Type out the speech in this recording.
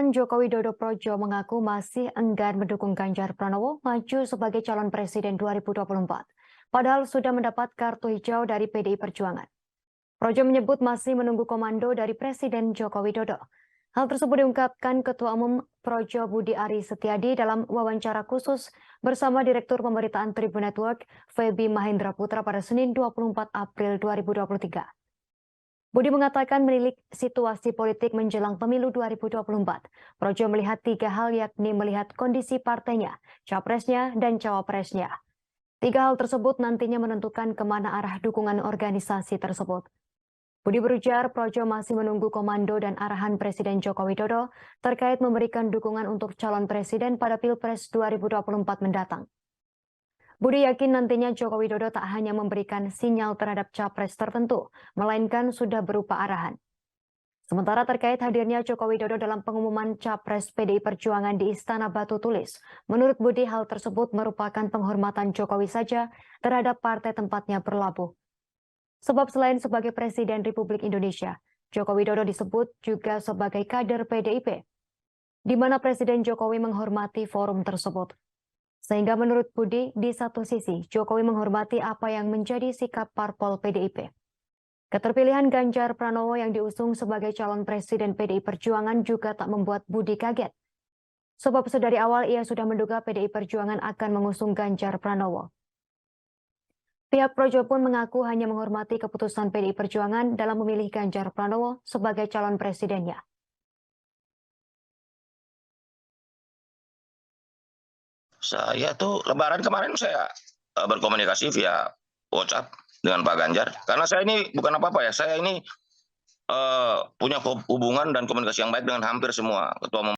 Presiden Joko Widodo Projo mengaku masih enggan mendukung Ganjar Pranowo maju sebagai calon presiden 2024. Padahal sudah mendapat kartu hijau dari PDI Perjuangan. Projo menyebut masih menunggu komando dari Presiden Joko Widodo. Hal tersebut diungkapkan Ketua Umum Projo Budi Ari Setiadi dalam wawancara khusus bersama Direktur Pemberitaan Tribun Network, Feby Mahendra Putra pada Senin 24 April 2023. Budi mengatakan menilik situasi politik menjelang pemilu 2024. Projo melihat tiga hal yakni melihat kondisi partainya, capresnya, dan cawapresnya. Tiga hal tersebut nantinya menentukan kemana arah dukungan organisasi tersebut. Budi berujar Projo masih menunggu komando dan arahan Presiden Joko Widodo terkait memberikan dukungan untuk calon presiden pada Pilpres 2024 mendatang. Budi yakin nantinya Joko Widodo tak hanya memberikan sinyal terhadap capres tertentu, melainkan sudah berupa arahan. Sementara terkait hadirnya Joko Widodo dalam pengumuman capres PDI Perjuangan di Istana Batu Tulis, menurut Budi hal tersebut merupakan penghormatan Jokowi saja terhadap partai tempatnya berlabuh. Sebab selain sebagai Presiden Republik Indonesia, Joko Widodo disebut juga sebagai kader PDIP, di mana Presiden Jokowi menghormati forum tersebut. Sehingga menurut Budi, di satu sisi Jokowi menghormati apa yang menjadi sikap parpol PDIP. Keterpilihan Ganjar Pranowo yang diusung sebagai calon presiden PDI Perjuangan juga tak membuat Budi kaget. Sebab sedari awal ia sudah menduga PDI Perjuangan akan mengusung Ganjar Pranowo. Pihak Projo pun mengaku hanya menghormati keputusan PDI Perjuangan dalam memilih Ganjar Pranowo sebagai calon presidennya. Saya tuh Lebaran kemarin saya berkomunikasi via WhatsApp dengan Pak Ganjar. Karena saya ini bukan apa-apa ya, saya ini punya hubungan dan komunikasi yang baik dengan hampir semua ketua umum